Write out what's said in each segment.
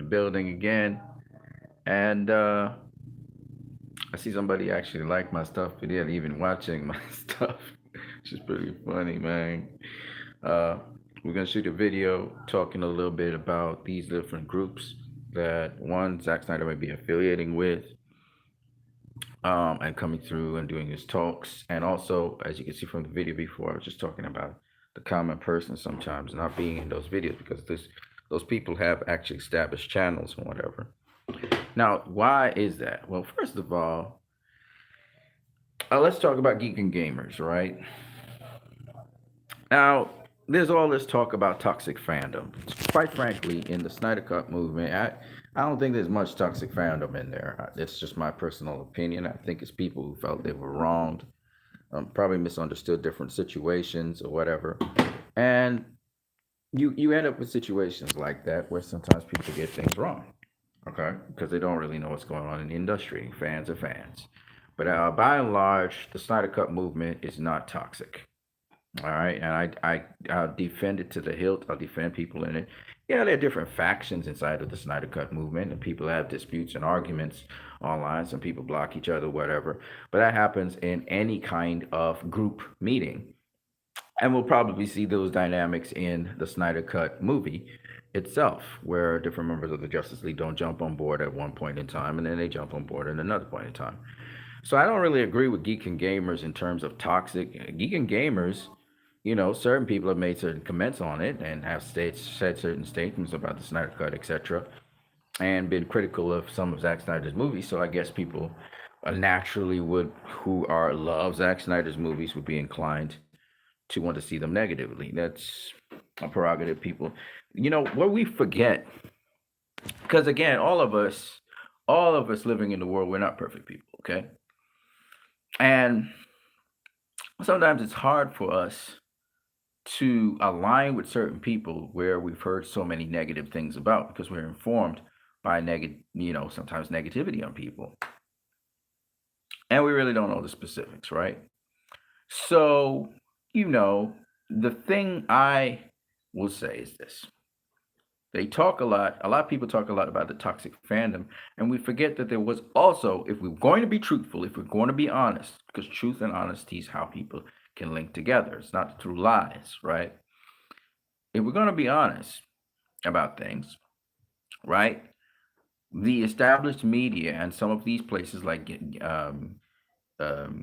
building again. And I see somebody actually like my stuff, but they're even watching my stuff, which is pretty funny, man. Uh, we're gonna shoot a video talking a little bit about these different groups that one Zack Snyder might be affiliating with, and coming through and doing his talks. And also, as you can see from the video before, I was just talking about the common person sometimes not being in those videos because those people have actually established channels and whatever. Now, why is that? Well, first of all, let's talk about geek and gamers, right? Now, there's all this talk about toxic fandom. Quite frankly, in the Snyder Cut movement, I don't think there's much toxic fandom in there. It's just my personal opinion. I think it's people who felt they were wronged, probably misunderstood different situations or whatever. And you end up with situations like that where sometimes people get things wrong, okay? Because they don't really know what's going on in the industry. Fans are fans. But by and large, the Snyder Cut movement is not toxic. All right, and I'll defend it to the hilt. I'll defend people in it. Yeah, there are different factions inside of the Snyder Cut movement, and people have disputes and arguments online. Some people block each other, whatever. But that happens in any kind of group meeting, and we'll probably see those dynamics in the Snyder Cut movie itself, where different members of the Justice League don't jump on board at one point in time, and then they jump on board at another point in time. So I don't really agree with geek and gamers in terms of toxic. Geek and gamers, certain people have made certain comments on it and have said certain statements about the Snyder Cut, etc., and been critical of some of Zack Snyder's movies. So I guess people naturally would, who are love Zack Snyder's movies, would be inclined to want to see them negatively. That's a prerogative, people. What we forget, because again, all of us living in the world, we're not perfect people, okay? And sometimes it's hard for us to align with certain people where we've heard so many negative things about because we're informed by sometimes negativity on people. And we really don't know the specifics, right? So, the thing I will say is this. A lot of people talk a lot about the toxic fandom, and we forget that there was also, if we're going to be truthful, if we're going to be honest, because truth and honesty is how people can link together. It's not through lies, right? If we're going to be honest about things, right? The established media and some of these places like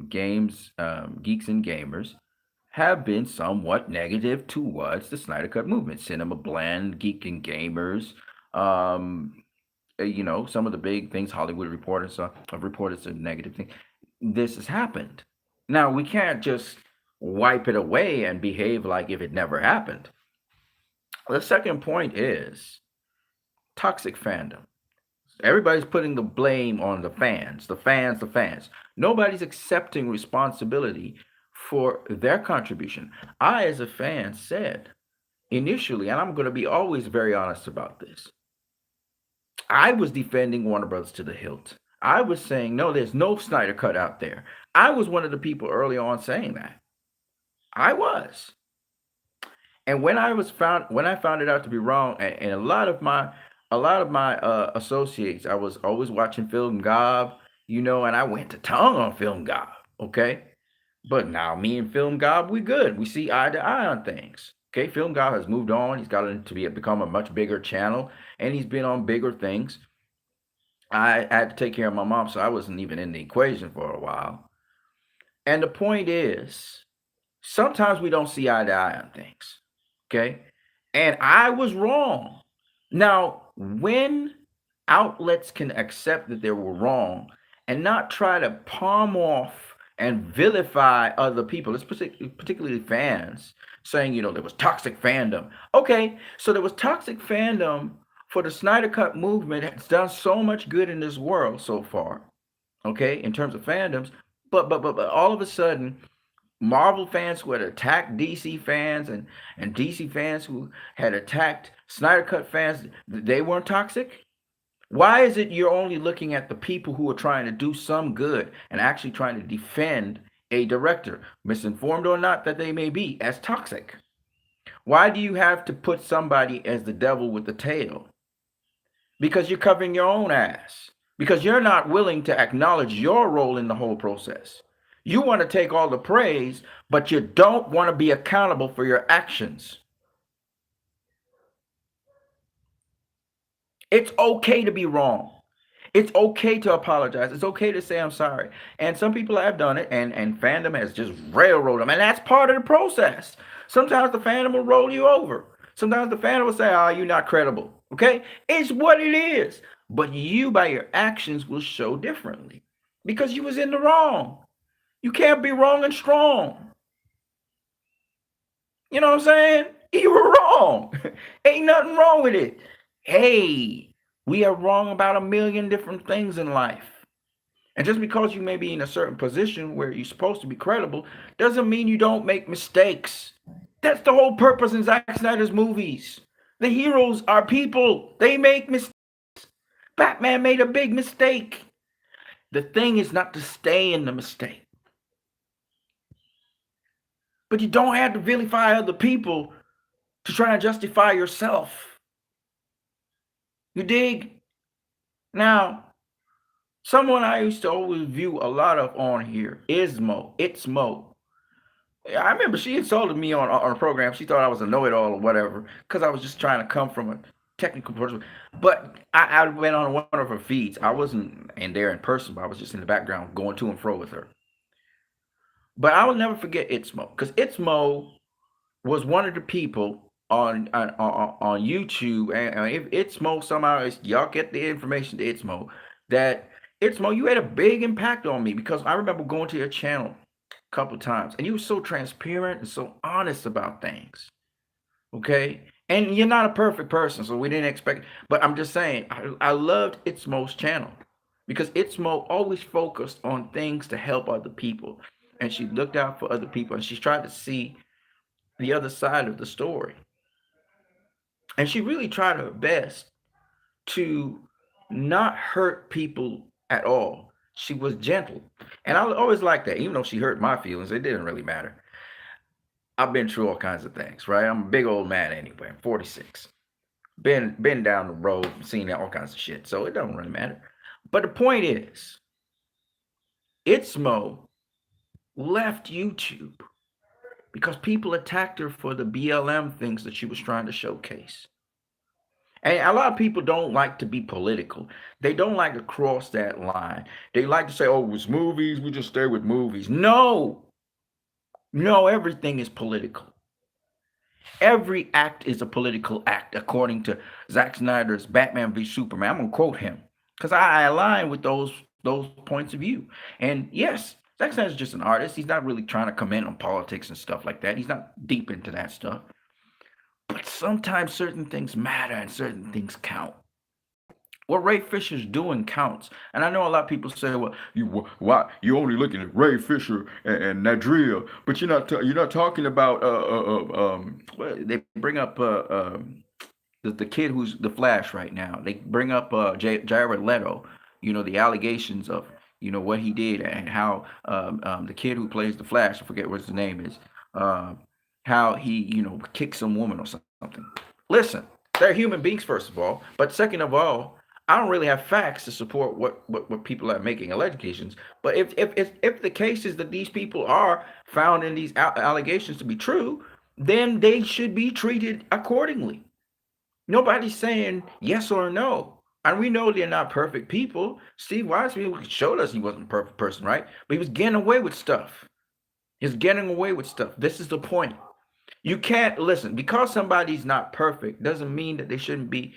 games, geeks and gamers, have been somewhat negative towards the Snyder Cut movement. Cinema Blend, Geek and Gamers, some of the big things Hollywood reporters have reported some negative things. This has happened. Now we can't just wipe it away and behave like if it never happened. The second point is toxic fandom. Everybody's putting the blame on the fans, the fans, the fans. Nobody's accepting responsibility for their contribution. I, as a fan, said initially, and I'm going to be always very honest about this, I was defending Warner Brothers to the hilt. I was saying, no, there's no Snyder Cut out there. I was one of the people early on saying that. I was. And when I found it out to be wrong, and a lot of my associates, I was always watching Film Gob, and I went to tongue on Film Gob, okay? But now me and Film Gob, we good. We see eye to eye on things. Okay, Film Gob has moved on. He's gotten to become a much bigger channel, and he's been on bigger things. I had to take care of my mom, so I wasn't even in the equation for a while. And the point is, sometimes we don't see eye to eye on things. Okay, and I was wrong. Now, when outlets can accept that they were wrong and not try to palm off and vilify other people, it's particularly fans, saying, there was toxic fandom. Okay, so there was toxic fandom for the Snyder Cut movement. It's done so much good in this world so far, okay, in terms of fandoms. But all of a sudden, Marvel fans who had attacked DC fans and DC fans who had attacked Snyder Cut fans, they weren't toxic? Why is it you're only looking at the people who are trying to do some good and actually trying to defend a director, misinformed or not that they may be, as toxic? Why do you have to put somebody as the devil with the tail? because you're covering your own ass, because you're not willing to acknowledge your role in the whole process. You want to take all the praise, but you don't want to be accountable for your actions. It's okay to be wrong. It's okay to apologize. It's okay to say I'm sorry. And some people have done it, and fandom has just railroaded them. And that's part of the process. Sometimes the fandom will roll you over. Sometimes the fandom will say, oh, you're not credible. Okay? It's what it is. But you, by your actions, will show differently because you was in the wrong. You can't be wrong and strong. You know what I'm saying? You were wrong. Ain't nothing wrong with it. Hey, we are wrong about a million different things in life. And just because you may be in a certain position where you're supposed to be credible doesn't mean you don't make mistakes. That's the whole purpose in Zack Snyder's movies. The heroes are people. They make mistakes. Batman made a big mistake. The thing is not to stay in the mistake. But you don't have to vilify other people to try and justify yourself. You dig? Now, someone I used to always view a lot of on here is Mo. It's Mo. I remember she insulted me on a program. She thought I was a know-it-all or whatever because I was just trying to come from a technical person. But I went on one of her feeds. I wasn't in there in person, but I was just in the background going to and fro with her. But I will never forget It's Mo because It's Mo was one of the people on YouTube, and if It's Mo somehow y'all get the information to It's Mo, that It's Mo, you had a big impact on me because I remember going to your channel a couple times, and you were so transparent and so honest about things. Okay, and you're not a perfect person, so we didn't expect. But I'm just saying, I loved It's Mo's channel because It's Mo always focused on things to help other people, and she looked out for other people, and she tried to see the other side of the story. And she really tried her best to not hurt people at all. She was gentle. And I always liked that. Even though she hurt my feelings, it didn't really matter. I've been through all kinds of things, right? I'm a big old man anyway. I'm 46. Been down the road, seen all kinds of shit. So it doesn't really matter. But the point is, Itzmo left YouTube because people attacked her for the BLM things that she was trying to showcase. And a lot of people don't like to be political. They don't like to cross that line. They like to say, oh, it's movies, we just stay with movies. No, no, everything is political. Every act is a political act, according to Zack Snyder's Batman v Superman. I'm gonna quote him because I align with those points of view. And yes, Zack Snyder's just an artist. He's not really trying to comment on politics and stuff like that. He's not deep into that stuff. But sometimes certain things matter and certain things count. What Ray Fisher's doing counts. And I know a lot of people say, "Well, why you only looking at Ray Fisher and Nadria, but you're not talking about they bring up the kid who's the Flash right now. They bring up Jared Leto. You know the allegations of what he did and how the kid who plays the Flash, I forget what his name is, how he kicked some woman or something. Listen, they're human beings first of all, but second of all, I don't really have facts to support what people are making allegations. But if the case is that these people are found in these allegations to be true, then they should be treated accordingly. Nobody's saying yes or no. And we know they're not perfect people. Steve Weisman showed us he wasn't a perfect person, right? But he was getting away with stuff. He's getting away with stuff. This is the point. You can't listen because somebody's not perfect doesn't mean that they shouldn't be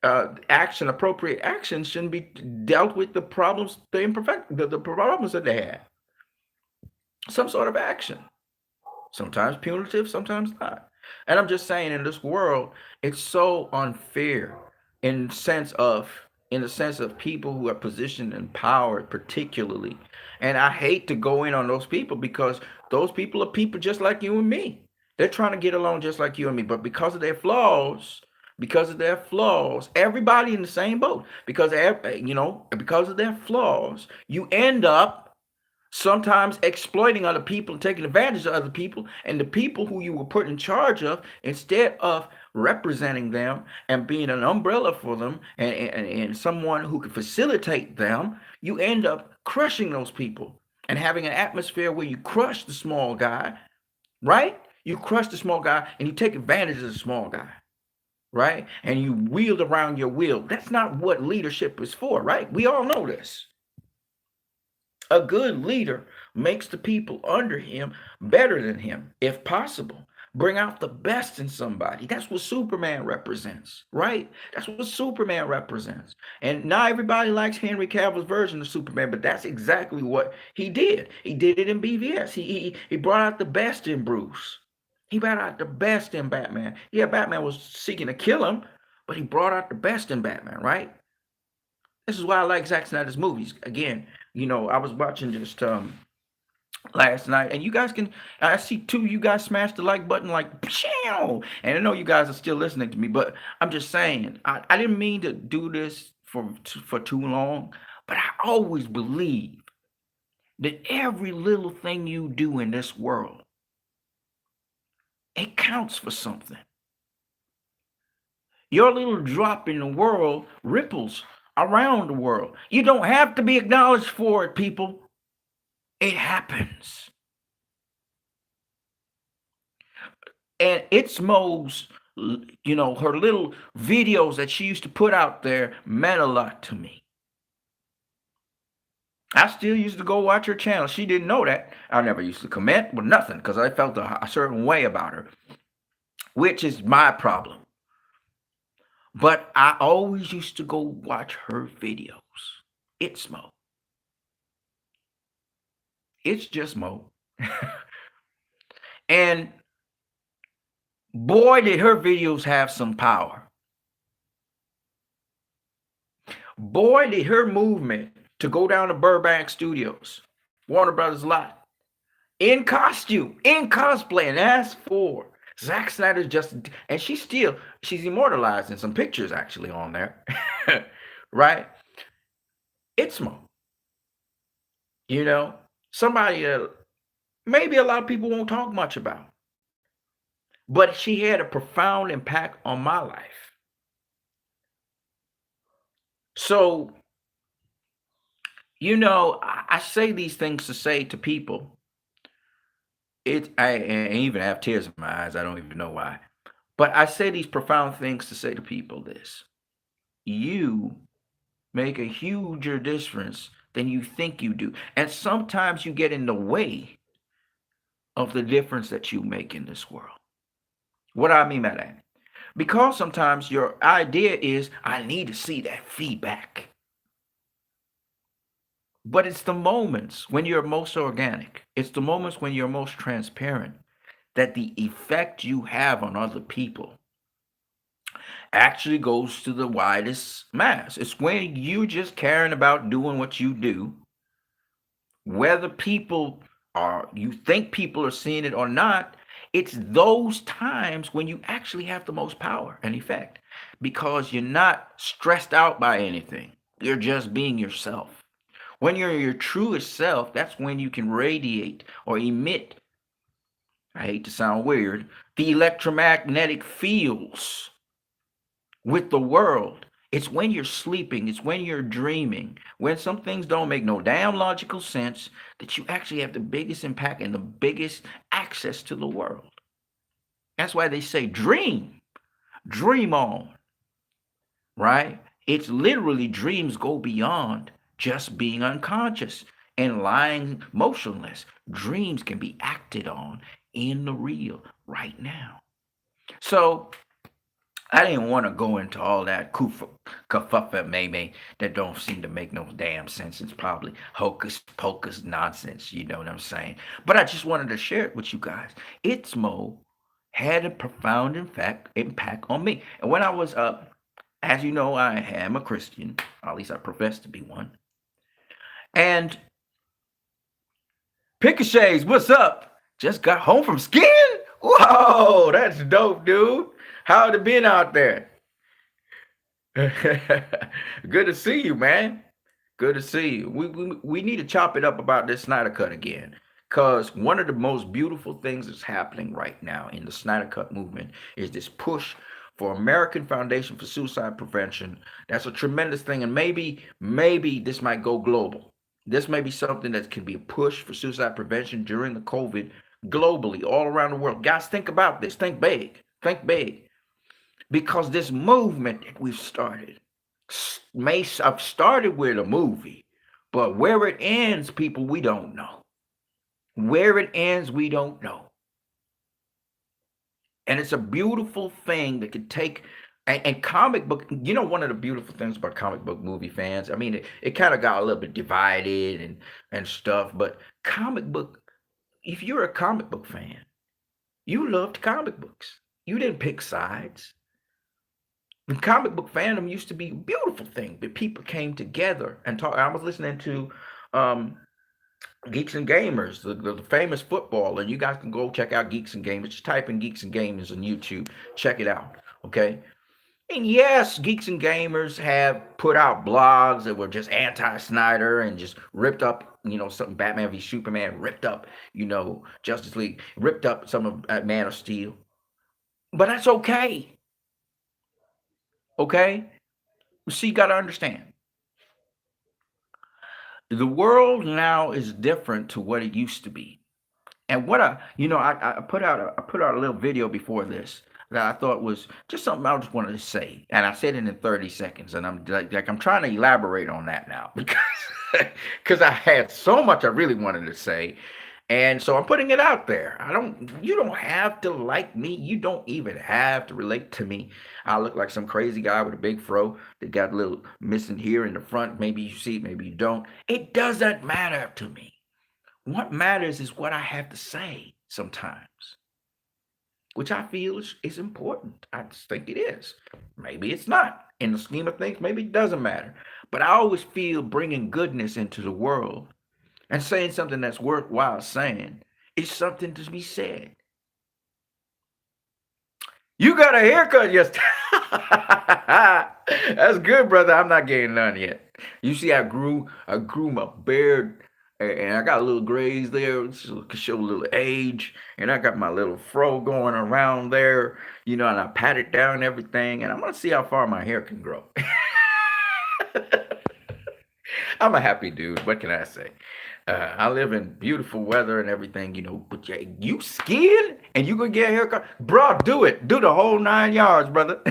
appropriate action shouldn't be dealt with the problems, the problems that they have. Some sort of action, sometimes punitive, sometimes not. And I'm just saying, in this world, it's so unfair in the sense of people who are positioned in power, particularly. And I hate to go in on those people because those people are people just like you and me. They're trying to get along just like you and me, but because of their flaws, everybody in the same boat. Because of their flaws, you end up sometimes exploiting other people and taking advantage of other people, and the people who you were put in charge of, instead of representing them and being an umbrella for them, and someone who could facilitate them, you end up crushing those people and having an atmosphere where you crush the small guy, right? You crush the small guy and you take advantage of the small guy, right? And you wield around your will. That's not what leadership is for, right? We all know this. A good leader makes the people under him better than him, if possible. Bring out the best in somebody. That's what Superman represents, right? That's what Superman represents. And not everybody likes Henry Cavill's version of Superman, but that's exactly what he did. He did it in BVS. He brought out the best in Bruce. He brought out the best in Batman. Yeah, Batman was seeking to kill him, but he brought out the best in Batman, right? This is why I like Zack Snyder's movies. Again, I was watching just last night, and you guys can. I see two. You guys smash the like button like, pshow! And I know you guys are still listening to me, but I'm just saying I didn't mean to do this for too long, but I always believe that every little thing you do in this world, it counts for something. Your little drop in the world ripples around the world. You don't have to be acknowledged for it, people. It happens. And it's Mo's, her little videos that she used to put out there meant a lot to me. I still used to go watch her channel. She didn't know that. I never used to comment with nothing because I felt a certain way about her, which is my problem. But I always used to go watch her videos. It's Mo. It's just Mo. And boy, did her videos have some power. Boy, did her movement to go down to Burbank Studios, Warner Brothers lot, in costume, in cosplay, and ask for Zack Snyder's Justice. And she's immortalized in some pictures actually on there, right? It's Mo. Somebody maybe a lot of people won't talk much about, but she had a profound impact on my life. So, I say these things to say to people. I even have tears in my eyes. I don't even know why. But I say these profound things to say to people this. You make a huger difference than you think you do. And sometimes you get in the way of the difference that you make in this world. What do I mean by that? Because sometimes your idea is, I need to see that feedback. But it's the moments when you're most organic, it's the moments when you're most transparent, that the effect you have on other people actually goes to the widest mass. It's when you just caring about doing what you do, whether you think people are seeing it or not. It's those times when you actually have the most power and effect, because you're not stressed out by anything. You're just being yourself. When you're your truest self, that's when you can radiate or emit, I hate to sound weird, the electromagnetic fields with the world. It's when you're sleeping, it's when you're dreaming, when some things don't make no damn logical sense, that you actually have the biggest impact and the biggest access to the world. That's why they say dream on, right? It's literally, dreams go beyond just being unconscious and lying motionless. Dreams can be acted on in the real right now. So I didn't want to go into all that kerfuffle maybe that don't seem to make no damn sense. It's probably hocus pocus nonsense, you know what I'm saying? But I just wanted to share it with you guys. It's Mo had a profound impact on me. And when I was up, as you know, I am a Christian, or at least I profess to be one. And Pickachays, what's up? Just got home from skiing? Whoa, that's dope, dude. How'd it been out there? Good to see you, man. Good to see you. We need to chop it up about this Snyder Cut again. Because one of the most beautiful things that's happening right now in the Snyder Cut movement is this push for American Foundation for Suicide Prevention. That's a tremendous thing. And maybe this might go global. This may be something that can be a push for suicide prevention during the COVID globally, all around the world. Guys, think about this. Think big. Think big. Because this movement that we've started may have started with a movie, but where it ends, people, we don't know. Where it ends, we don't know. And it's a beautiful thing that could take and comic book, one of the beautiful things about comic book movie fans, I mean, it kind of got a little bit divided and stuff, but comic book, if you're a comic book fan, you loved comic books. You didn't pick sides. The comic book fandom used to be a beautiful thing, but people came together and talk. I was listening to um, Geeks and Gamers, the famous football, and you guys can go check out Geeks and Gamers. Just type in Geeks and Gamers on YouTube. Check it out, okay? And yes, Geeks and Gamers have put out blogs that were just anti-Snyder and just ripped up, something Batman v Superman, ripped up, Justice League, ripped up some of Man of Steel. But that's okay, okay? See, you got to understand. The world now is different to what it used to be. And what I put out a little video before this that I thought was just something I just wanted to say, and I said it in 30 seconds, and I'm like I'm trying to elaborate on that now because I had so much I really wanted to say, and so I'm putting it out there. You don't have to like me. You don't even have to relate to me. I look like some crazy guy with a big fro that got a little missing here in the front. Maybe you see it, maybe you don't. It doesn't matter to me. What matters is what I have to say sometimes, which I feel is important. I just think it is. Maybe it's not. In the scheme of things, maybe it doesn't matter. But I always feel bringing goodness into the world and saying something that's worthwhile saying is something to be said. You got a haircut yesterday. That's good, brother. I'm not getting none yet. You see, I grew my beard, and I got a little grays there, so it could show a little age. And I got my little fro going around there, and I pat it down and everything. And I'm gonna see how far my hair can grow. I'm a happy dude. What can I say? I live in beautiful weather and everything, but you skiing and you gonna get a haircut? Bro, do it. Do the whole 9 yards, brother.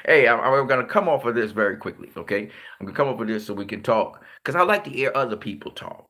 Hey, I'm gonna come off of this very quickly, okay? I'm gonna come off of this so we can talk. Because I like to hear other people talk.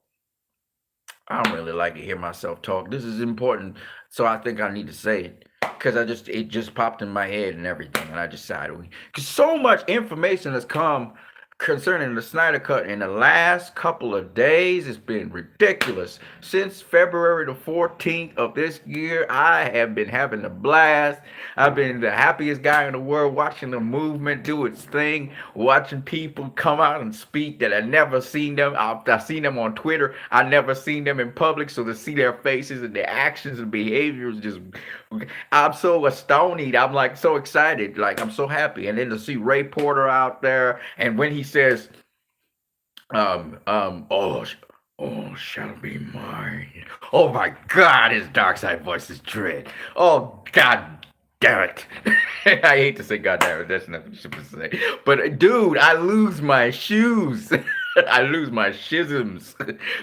I don't really like to hear myself talk. This is important, so I think I need to say it. Because it just popped in my head and everything, and I decided because so much information has come concerning the Snyder Cut in the last couple of days. It's been ridiculous. Since February the 14th of this year, I have been having a blast. I've been the happiest guy in the world watching the movement do its thing, watching people come out and speak that I never seen them. I've seen them on Twitter. I never seen them in public, so to see their faces and their actions and behaviors just I'm so astonished. I'm like so excited. Like I'm so happy. And then to see Ray Porter out there, and when he says, oh, oh, shall be mine. Oh my God, his dark side voice is dread. Oh God damn it. I hate to say God damn it. That's nothing supposed to say. But dude, I lose my shoes. I lose my schisms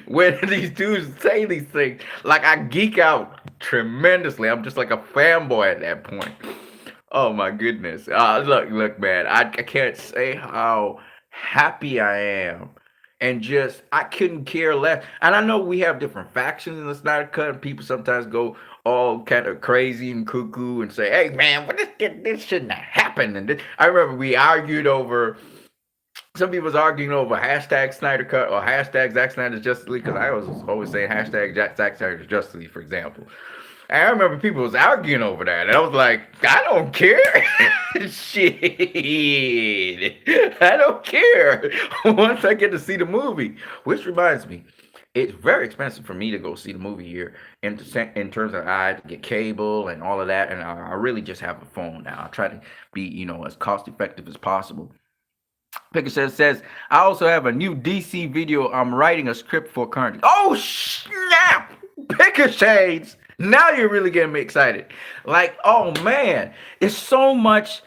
when these dudes say these things. Like I geek out tremendously. I'm just like a fanboy at that point. Oh my goodness. Look, man. I can't say how happy I am. And just I couldn't care less. And I know we have different factions in the Snyder Cut, and people sometimes go all kind of crazy and cuckoo and say, "Hey, man, what this shouldn't have happened." And I remember we argued over. Some people was arguing over hashtag Snyder Cut or hashtag Zack Snyder's Justice League, because I was always saying hashtag Zack Snyder's Justice League, for example. And I remember people was arguing over that, and I was like, I don't care. Shit, I don't care. Once I get to see the movie, which reminds me, it's very expensive for me to go see the movie here in terms of I had to get cable and all of that, and I really just have a phone now. I try to be, as cost effective as possible. Says, I also have a new DC video I'm writing a script for currently. Oh, snap! Picker Shades! Now you're really getting me excited. Like, oh man, it's so much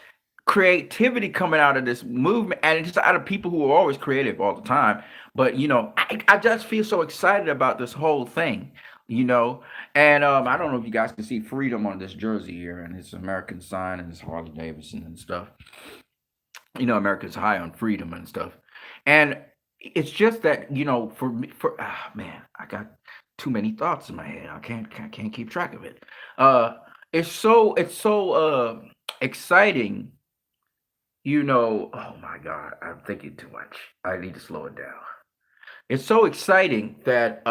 creativity coming out of this movement, and it's just out of people who are always creative all the time. But, I just feel so excited about this whole thing, you know. And I don't know if you guys can see freedom on this jersey here, and his American sign, and his Harley Davidson and stuff. America's high on freedom and stuff. And it's just that, for me, man, I got too many thoughts in my head. I can't keep track of it. Uh, it's so exciting. Oh my God, I'm thinking too much. I need to slow it down. It's so exciting that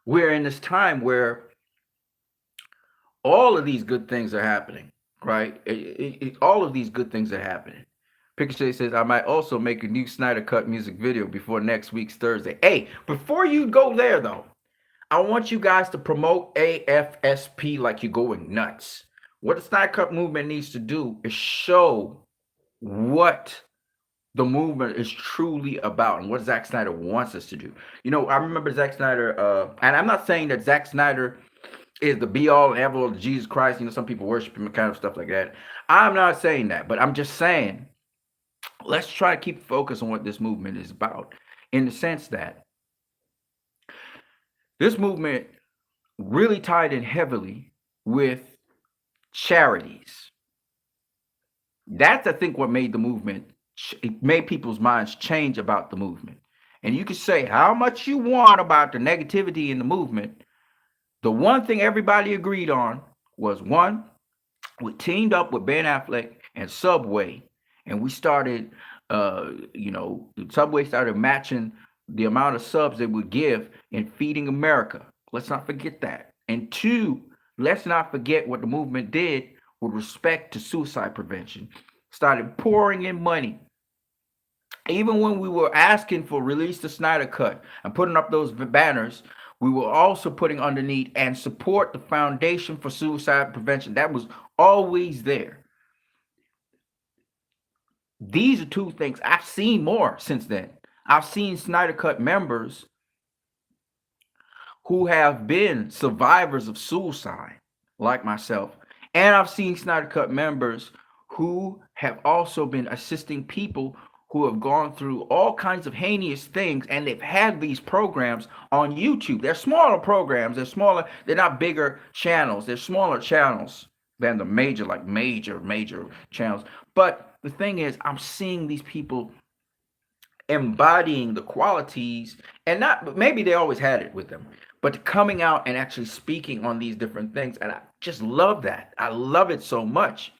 we're in this time where all of these good things are happening, right? All of these good things are happening. Ricochet says, I might also make a new Snyder Cut music video before next week's Thursday. Hey, before you go there, though, I want you guys to promote AFSP like you're going nuts. What the Snyder Cut movement needs to do is show what the movement is truly about and what Zack Snyder wants us to do. I remember Zack Snyder, and I'm not saying that Zack Snyder is the be all and ever of Jesus Christ. Some people worship him and kind of stuff like that. I'm not saying that, but I'm just saying let's try to keep focus on what this movement is about, in the sense that this movement really tied in heavily with charities. That's, I think, what made the movement, it made people's minds change about the movement. And you can say how much you want about the negativity in the movement. The one thing everybody agreed on was, one, we teamed up with Ben Affleck and Subway, and we started, Subway started matching the amount of subs they would give in feeding America. Let's not forget that. And two, let's not forget what the movement did with respect to suicide prevention. Started pouring in money. Even when we were asking for release the Snyder Cut and putting up those banners, we were also putting underneath and support the Foundation for Suicide Prevention. That was always there. These are two things. I've seen more since then. I've seen Snyder Cut members who have been survivors of suicide, like myself. And I've seen Snyder Cut members who have also been assisting people who have gone through all kinds of heinous things, and they've had these programs on YouTube. They're smaller programs, they're not bigger channels, they're smaller channels than the major channels. But the thing is, I'm seeing these people embodying the qualities, and not maybe they always had it with them, but coming out and actually speaking on these different things. And I just love that. I love it so much.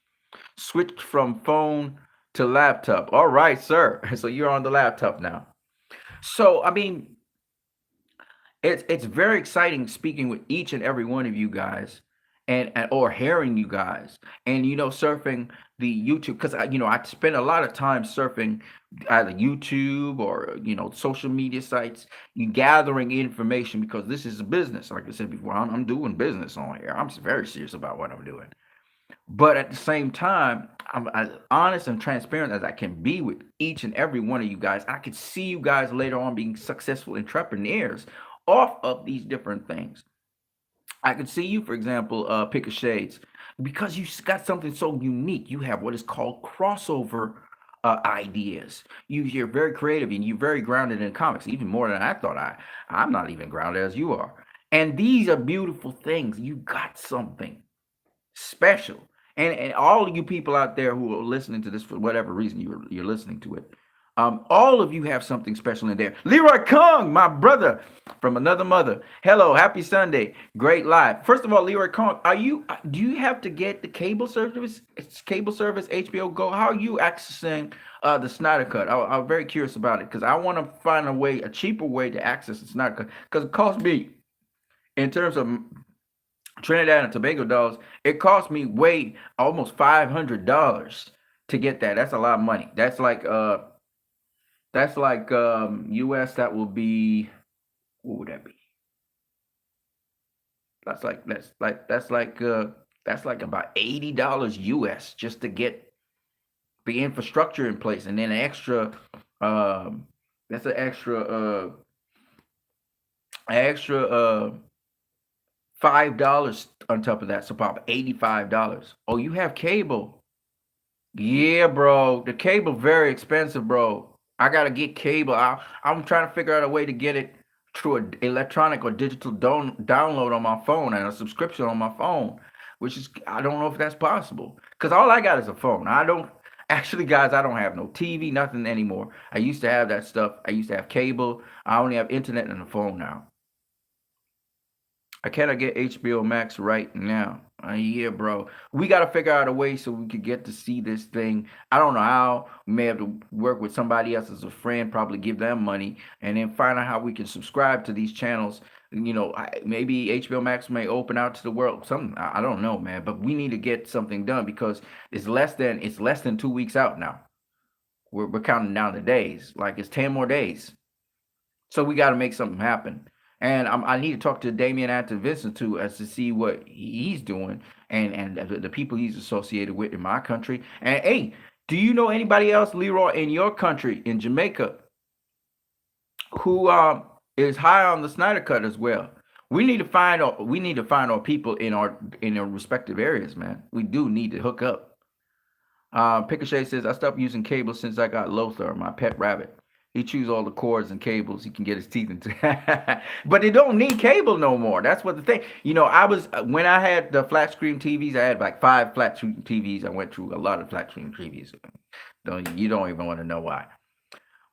Switch from phone to laptop. All right, sir. So you're on the laptop now. So I mean, it's very exciting speaking with each and every one of you guys, and or hearing you guys, and surfing the YouTube, because I spend a lot of time surfing either YouTube or social media sites, you gathering information, because this is a business. Like I said before, I'm doing business on here. I'm very serious about what I'm doing. But at the same time, I'm as honest and transparent as I can be with each and every one of you guys. I could see you guys later on being successful entrepreneurs off of these different things. I could see you, for example, pick a shades, because you got something so unique. You have what is called crossover ideas. You're very creative, and you're very grounded in comics, even more than I thought. I'm not even grounded as you are. And these are beautiful things. You got something special. And all of you people out there who are listening to this for whatever reason you're listening to it, all of you have something special in there. Leroy Kong, my brother from another mother. Hello, happy Sunday, great live. First of all, Leroy Kong, do you have to get the cable service? It's cable service, HBO Go. How are you accessing the Snyder Cut? I'm very curious about it, because I want to find a cheaper way to access the Snyder Cut, because it costs me, in terms of Trinidad and Tobago dollars, it cost me almost $500 to get that. That's a lot of money. That's like US, that will be, what would that be? That's like about $80 US just to get the infrastructure in place, and then an extra, um, that's an extra $5 on top of that, so about $85. Oh, you have cable? Yeah, bro. The cable very expensive, bro. I gotta get cable. I'm trying to figure out a way to get it through an electronic or digital download on my phone and a subscription on my phone, which is I don't know if that's possible. Cause all I got is a phone. I don't actually, guys. I don't have no TV, nothing anymore. I used to have that stuff. I used to have cable. I only have internet and a phone now. I cannot get HBO Max right now. Yeah, bro. We got to figure out a way so we could get to see this thing. I don't know how. We may have to work with somebody else as a friend, probably give them money, and then find out how we can subscribe to these channels. Maybe HBO Max may open out to the world. Something I don't know, man. But we need to get something done because it's less than 2 weeks out now. We're counting down the days. Like it's 10 more days. So we got to make something happen. And I need to talk to Damian Anton Vincent too, as to see what he's doing and the people he's associated with in my country. And hey, do you know anybody else, Leroy, in your country, in Jamaica, who is high on the Snyder Cut as well? We need to find our people in our respective areas, man. We do need to hook up. Picochet says, I stopped using cable since I got Lothar, my pet rabbit. He chews all the cords and cables he can get his teeth into. But they don't need cable no more. That's what the thing. When I had the flat screen TVs, I had like 5 flat screen TVs. I went through a lot of flat screen TVs. You don't even want to know why.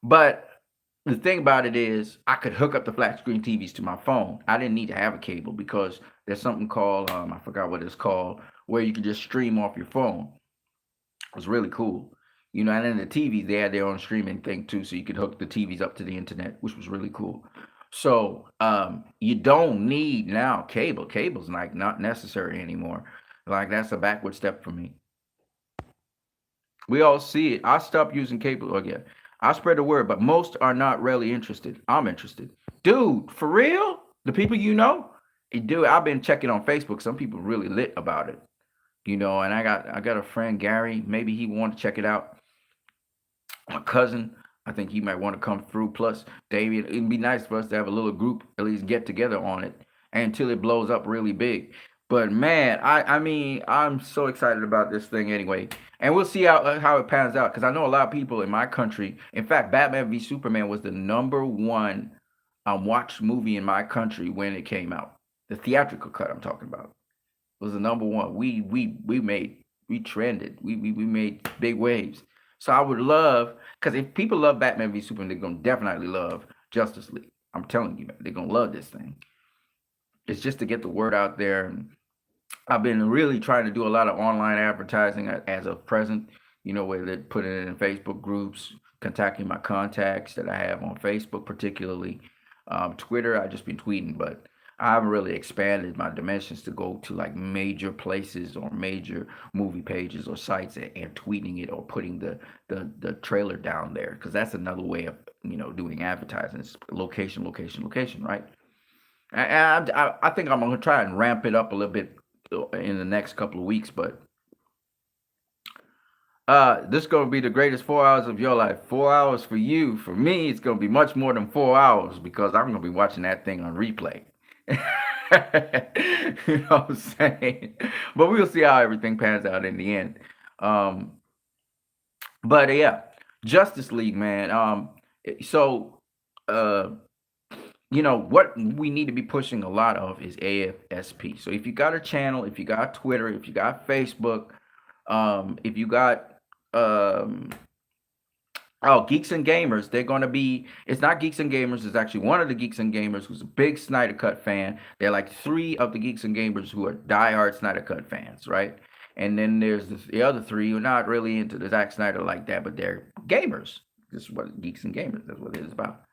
But the thing about it is, I could hook up the flat screen TVs to my phone. I didn't need to have a cable because there's something called, I forgot what it's called, where you can just stream off your phone. It was really cool. And then the TVs, they had their own streaming thing too, so you could hook the TVs up to the internet, which was really cool. So you don't need now cable. Cable's like not necessary anymore. Like that's a backward step for me. We all see it. I stopped using cable again. I spread the word, but most are not really interested. I'm interested. Dude, for real? The people you know? Dude, I've been checking on Facebook. Some people really lit about it. And I got a friend, Gary. Maybe he want to check it out. My cousin, I think he might want to come through. Plus, David, it'd be nice for us to have a little group, at least get together on it until it blows up really big. But man, I mean, I'm so excited about this thing anyway, and we'll see how it pans out. Because I know a lot of people in my country. In fact, Batman v Superman was the number one watched movie in my country when it came out. The theatrical cut I'm talking about was the number one. We trended. We made big waves. So I would love, because if people love Batman v Superman, they're gonna definitely love Justice League. I'm telling you, man, they're gonna love this thing. It's just to get the word out there. And I've been really trying to do a lot of online advertising as of present. Where they're putting it in Facebook groups, contacting my contacts that I have on Facebook, particularly. Twitter, I've just been tweeting, but I haven't really expanded my dimensions to go to like major places or major movie pages or sites and tweeting it or putting the trailer down there, because that's another way of doing advertising. It's location, location, location, right? And I think I'm gonna try and ramp it up a little bit in the next couple of weeks, but this is gonna be the greatest 4 hours of your life. 4 hours for you. For me, it's gonna be much more than 4 hours because I'm gonna be watching that thing on replay. You know what I'm saying? But we'll see how everything pans out in the end. Um, but yeah, Justice League, man. So uh, what we need to be pushing a lot of is AFSP. So if you got a channel, if you got Twitter, if you got Facebook, if you got um, oh, Geeks and Gamers, they're going to be, it's not Geeks and Gamers, it's actually one of the Geeks and Gamers who's a big Snyder Cut fan. They're like 3 of the Geeks and Gamers who are diehard Snyder Cut fans, right? And then there's the other 3 who are not really into the Zack Snyder like that, but they're gamers. This is what Geeks and Gamers, that's what it is about.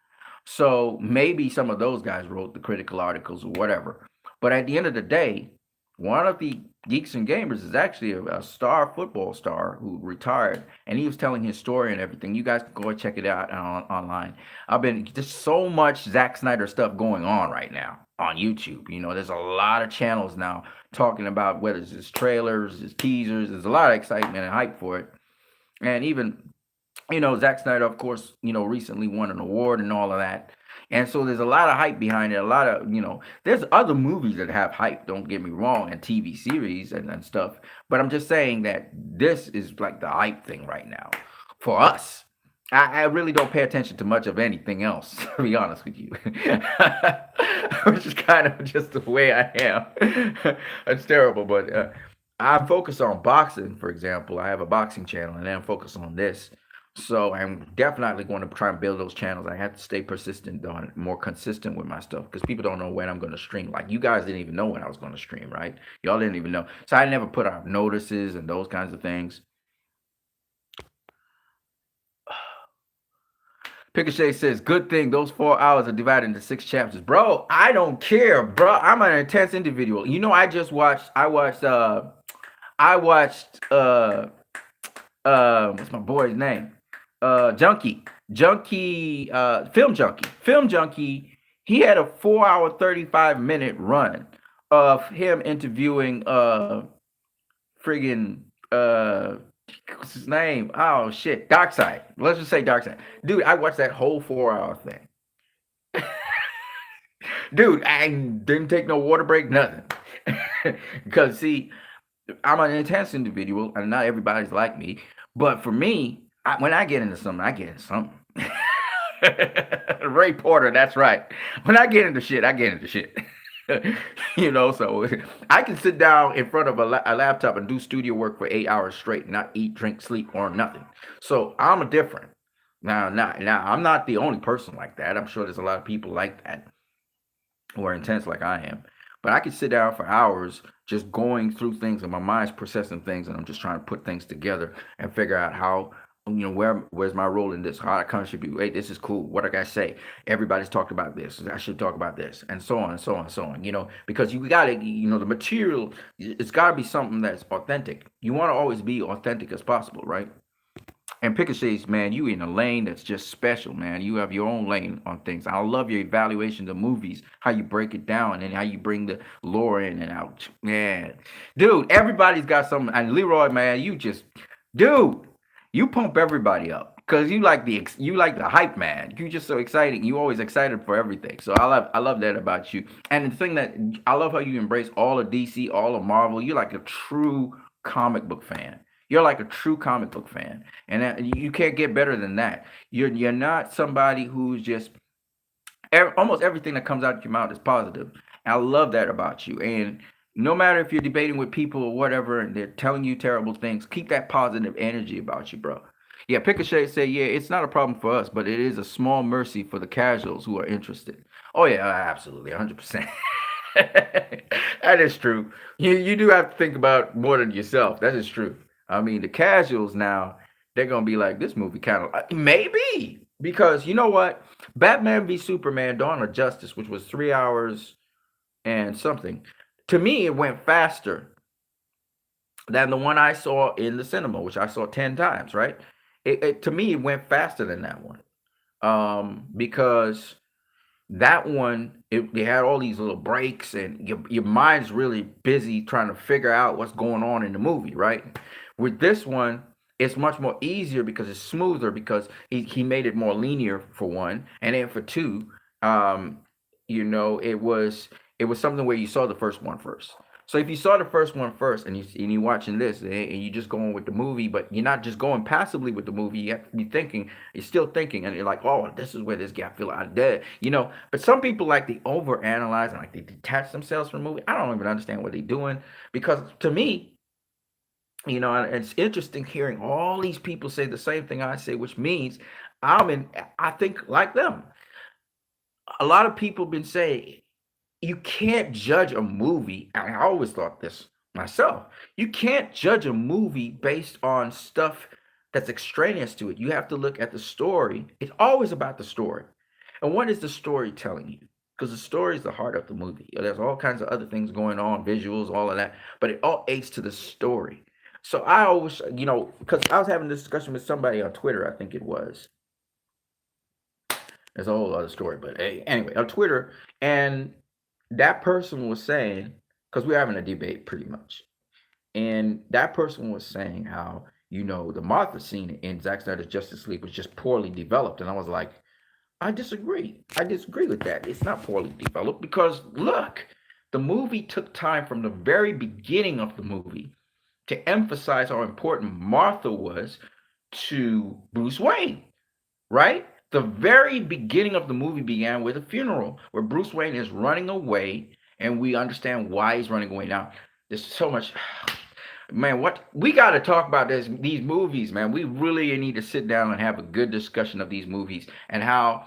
So maybe some of those guys wrote the critical articles or whatever. But at the end of the day, one of the Geeks and Gamers is actually a star football star who retired, and he was telling his story and everything. You guys can go and check it out online. I've been There's so much Zack Snyder stuff going on right now on YouTube. There's a lot of channels now talking about whether it's his trailers, his teasers. There's a lot of excitement and hype for it. And even, Zack Snyder, of course, recently won an award and all of that. And so there's a lot of hype behind it. A lot of, there's other movies that have hype, don't get me wrong, and TV series and stuff. But I'm just saying that this is like the hype thing right now for us. I really don't pay attention to much of anything else, to be honest with you. Which is kind of just the way I am. It's terrible, but I focus on boxing, for example. I have a boxing channel, and then focus on this. So I'm definitely going to try and build those channels. I have to stay persistent on more consistent with my stuff because people don't know when I'm going to stream. Like you guys didn't even know when I was going to stream, right? Y'all didn't even know. So I never put out notices and those kinds of things. Ricochet says, "Good thing those 4 hours are divided into 6 chapters, bro. I don't care, bro. I'm an intense individual. I just watched. I watched. What's my boy's name? Film Junkie. He had a 4 hour 35 minute run of him interviewing friggin' what's his name? Oh shit, Darkseid. Let's just say Darkseid. Dude, I watched that whole 4 hour thing. Dude, I didn't take no water break, nothing. Because see, I'm an intense individual, and not everybody's like me. But for me, when I get into something, I get into something. Ray Porter, that's right. When I get into shit, I get into shit. So I can sit down in front of a laptop and do studio work for 8 hours straight, not eat, drink, sleep, or nothing. So I'm a different. Now, I'm not the only person like that. I'm sure there's a lot of people like that who are intense like I am. But I could sit down for hours just going through things and my mind's processing things and I'm just trying to put things together and figure out how where's my role in this? How I contribute? Hey, this is cool. What I gotta say? Everybody's talked about this. I should talk about this, and so on and so on and so on. Because you gotta, the material. It's gotta be something that's authentic. You want to always be authentic as possible, right? And Pickashays, man, you in a lane that's just special, man. You have your own lane on things. I love your evaluation of movies, how you break it down and how you bring the lore in and out. Man, dude, everybody's got something. And Leroy, man, dude, you pump everybody up because you like the hype, man. You just so exciting. You always excited for everything. So I love that about you. And the thing that I love how you embrace all of DC, all of Marvel. You're like a true comic book fan. You're like a true comic book fan, and you can't get better than that. You're not somebody who's just almost everything that comes out of your mouth is positive. And I love that about you. And no matter if you're debating with people or whatever, and they're telling you terrible things, keep that positive energy about you, bro. Yeah, Picochet say, yeah, it's not a problem for us, but it is a small mercy for the casuals who are interested. Oh yeah, absolutely, 100%. That is true. You do have to think about more than yourself. That is true. I mean, the casuals now, they're gonna be like, this movie kind of maybe because you know what? Batman v Superman: Dawn of Justice, which was 3 hours and something, to me it went faster than the one I saw in the cinema, which I saw 10 times. Right? To me it went faster than that one, because that one it had all these little breaks and your mind's really busy trying to figure out what's going on in the movie, right? With this one, it's much more easier because it's smoother because he made it more linear for one, and then for two, um it was something where you saw the first one first. So if you saw the first one first and you watching this and you just going with the movie, but you're not just going passively with the movie, you have to be thinking, you're still thinking, and you're like, oh, this is where this guy feel out of dead, But some people like they overanalyze and like they detach themselves from the movie. I don't even understand what they're doing because to me, and it's interesting hearing all these people say the same thing I say, which means I think like them. A lot of people been saying you can't judge a movie. And I always thought this myself. You can't judge a movie based on stuff that's extraneous to it. You have to look at the story. It's always about the story. And what is the story telling you? Because the story is the heart of the movie. There's all kinds of other things going on, visuals, all of that, but it all aids to the story. So I always, because I was having this discussion with somebody on Twitter, I think it was. There's a whole other story, but hey, anyway, on Twitter, and that person was saying, because we're having a debate pretty much, and that person was saying how The Martha scene in Zack Snyder's Justice League was just poorly developed, and I was like, I disagree. I disagree with that. It's not poorly developed because look, the movie took time from the very beginning of the movie to emphasize how important Martha was to Bruce Wayne, right? The very beginning of the movie began with a funeral where Bruce Wayne is running away, and we understand why he's running away. Now, there's so much. Man, what we got to talk about these movies, man. We really need to sit down and have a good discussion of these movies and how,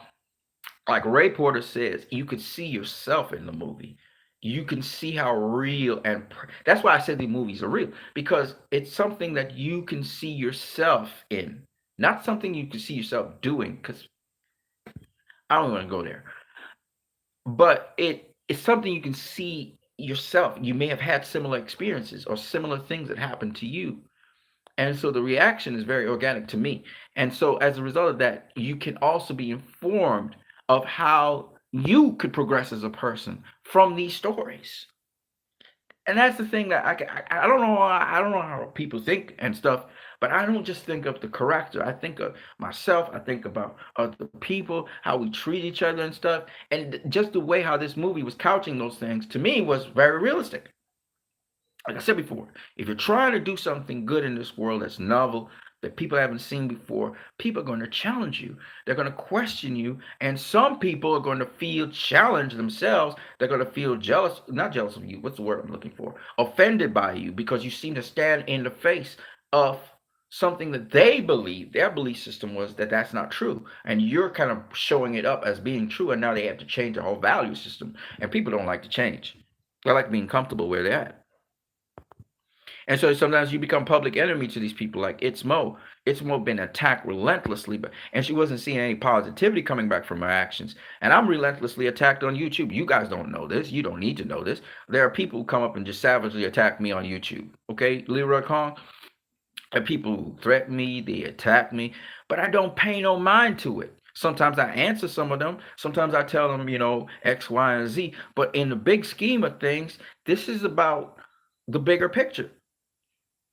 like Ray Porter says, you could see yourself in the movie. You can see how real that's why I said the movies are real because it's something that you can see yourself in, not something you can see yourself doing. Because I don't want to go there, but it's something you can see yourself. You may have had similar experiences or similar things that happened to you, and so the reaction is very organic to me. And so as a result of that, you can also be informed of how you could progress as a person from these stories. And that's the thing that I don't know. I don't know how people think and stuff, but I don't just think of the character. I think of myself. I think about other people, how we treat each other and stuff, and just the way how this movie was couching those things to me was very realistic. Like I said before, if you're trying to do something good in this world that's novel, that people haven't seen before, people are going to challenge you. They're going to question you. And some people are going to feel challenged themselves. They're going to feel jealous, not jealous of you. What's the word I'm looking for? Offended by you because you seem to stand in the face of something that they believe, their belief system was that that's not true. And you're kind of showing it up as being true. And now they have to change their whole value system. And people don't like to change. They like being comfortable where they're at. And so sometimes you become public enemy to these people, like It's Mo. It's Mo been attacked relentlessly, and she wasn't seeing any positivity coming back from her actions. And I'm relentlessly attacked on YouTube. You guys don't know this. You don't need to know this. There are people who come up and just savagely attack me on YouTube. Okay, Leroy Kong? And people who threaten me, they attack me, but I don't pay no mind to it. Sometimes I answer some of them. Sometimes I tell them, X, Y, and Z. But in the big scheme of things, this is about the bigger picture.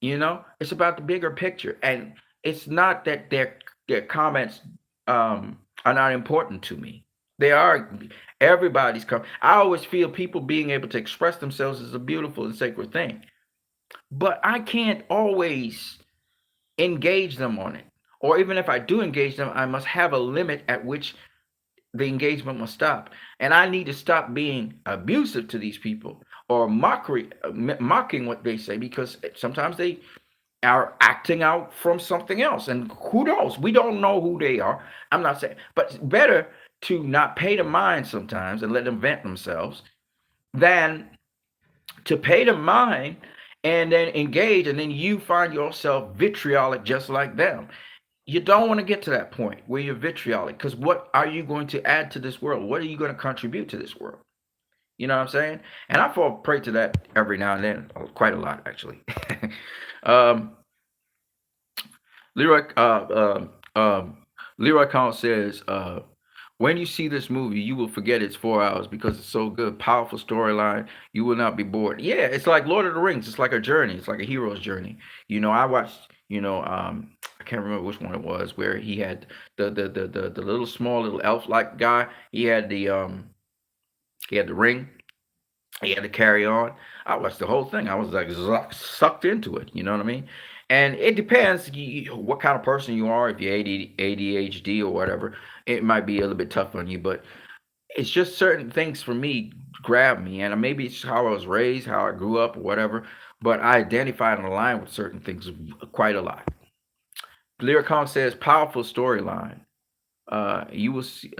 It's about the bigger picture, and it's not that their comments are not important to me. They are. Everybody's I always feel people being able to express themselves is a beautiful and sacred thing, but I can't always engage them on it. Or even if I do engage them, I must have a limit at which the engagement must stop. And I need to stop being abusive to these people or mocking what they say, because sometimes they are acting out from something else. And who knows? We don't know who they are. I'm not saying, but it's better to not pay the mind sometimes and let them vent themselves than to pay the mind and then engage, and then you find yourself vitriolic just like them. You don't want to get to that point where you're vitriolic, because what are you going to add to this world? What are you going to contribute to this world? You know what I'm saying? And I fall prey to that every now and then, quite a lot actually. um, Leroy, Leroy Count says, when you see this movie, you will forget it's 4 hours because it's so good. Powerful storyline. You will not be bored. Yeah, it's like Lord of the Rings. It's like a journey. It's like a hero's journey. I watched, I can't remember which one it was, where he had the little small little elf like guy. He had the ring. He had to carry on. I watched the whole thing. I was like sucked into it. You know what I mean? And it depends what kind of person you are. If you're ADHD or whatever, it might be a little bit tough on you. But it's just certain things for me grab me, and maybe it's how I was raised, how I grew up, or whatever. But I identify and align with certain things quite a lot. Lyricon says powerful storyline. You will see,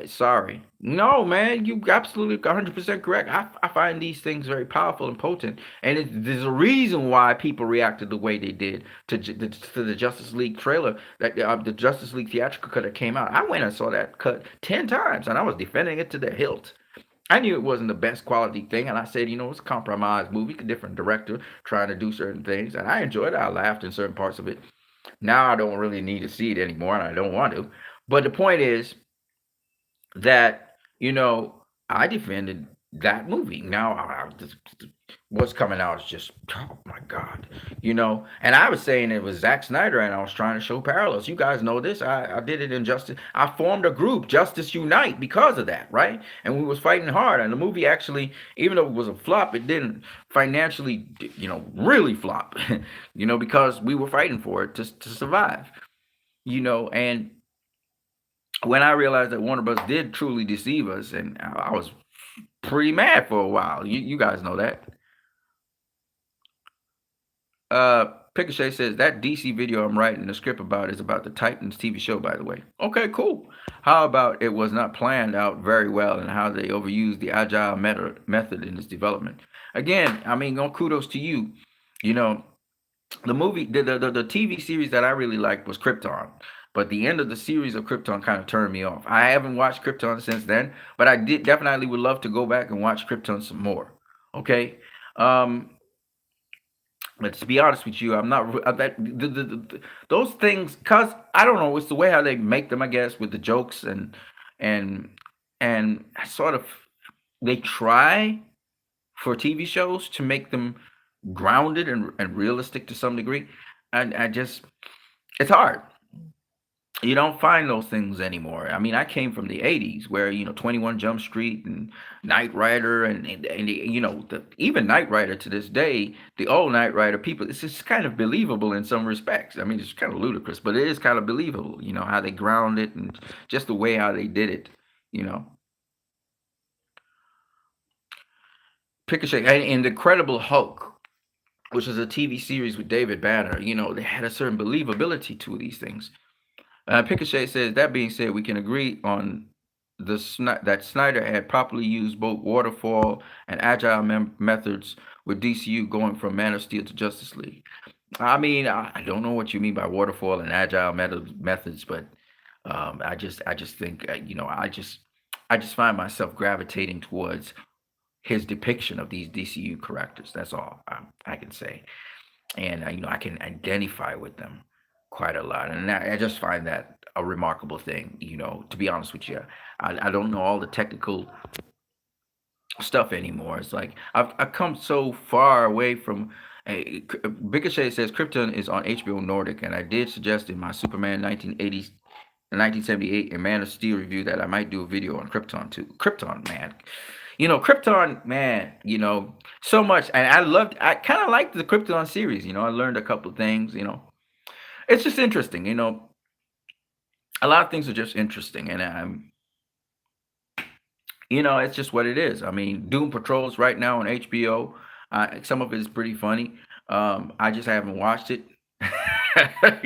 sorry. No, man, you absolutely 100% correct. I find these things very powerful and potent. And there's a reason why people reacted the way they did to the Justice League trailer, that the Justice League theatrical cut that came out. I went and saw that cut 10 times, and I was defending it to the hilt. I knew it wasn't the best quality thing, and I said, it's a compromised movie, a different director trying to do certain things, and I enjoyed it. I laughed in certain parts of it. Now I don't really need to see it anymore, and I don't want to. But the point is that, I defended that movie. Now, what's coming out is just, oh my God, you know. And I was saying it was Zack Snyder, and I was trying to show parallels. You guys know this. I did it in Justice. I formed a group, Justice Unite, because of that, right? And we was fighting hard. And the movie actually, even though it was a flop, it didn't financially, really flop, because we were fighting for it to survive, And when I realized that Warner Bros. Did truly deceive us, and I was pretty mad for a while. You guys know that. Uh, Ricochet says that DC video I'm writing the script about is about the Titans TV show, by the way. Okay, cool. How about it was not planned out very well and how they overused the agile method in its development? Again, I mean, kudos to you. You know, the movie, the TV series that I really liked was Krypton. But the end of the series of Krypton kind of turned me off. I haven't watched Krypton since then, but I did definitely would love to go back and watch Krypton some more. Okay. Um, but to be honest with you, I'm not that those things because I don't know. It's the way how they make them, I guess, with the jokes and and sort of they try for TV shows to make them grounded and realistic to some degree. And I just it's hard. You don't find those things anymore. I mean, I came from the '80s where 21 Jump Street and Knight Rider and even Knight Rider to this day, the old Knight Rider people, it's just kind of believable in some respects. I mean, it's kind of ludicrous, but it is kind of believable. How they ground it and just the way how they did it. You know, pick a shake and the Incredible Hulk, which is a TV series with David Banner. They had a certain believability to these things. Picochet says, that being said, we can agree on that Snyder had properly used both waterfall and agile methods with DCU going from Man of Steel to Justice League. I mean, I don't know what you mean by waterfall and agile methods, but I just think, I just find myself gravitating towards his depiction of these DCU characters. That's all I can say, and I can identify with them quite a lot, and I just find that a remarkable thing. To be honest with you, I don't know all the technical stuff anymore. It's like I've come so far away from. Ricochet says Krypton is on HBO Nordic, and I did suggest in my Superman 1980s, 1978, and Man of Steel review that I might do a video on Krypton too. Krypton, man. Krypton, man, so much. And I kind of liked the Krypton series. I learned a couple of things, It's just interesting, A lot of things are just interesting. And it's just what it is. I mean, Doom Patrol's right now on HBO. Some of it is pretty funny. I just haven't watched it.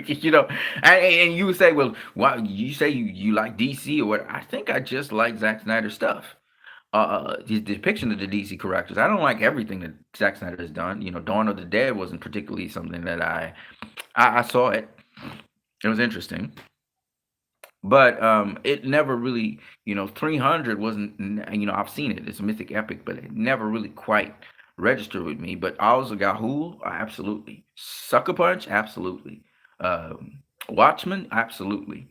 you know, and you would say, well, why you say you like DC or what? I think I just like Zack Snyder stuff. The depiction of the DC characters. I don't like everything that Zack Snyder has done. Dawn of the Dead wasn't particularly something that I saw it. It was interesting, but it never really, 300 wasn't. I've seen it. It's a mythic epic, but it never really quite registered with me. But Owls of Gahul, absolutely. Sucker Punch, absolutely. Watchmen, absolutely.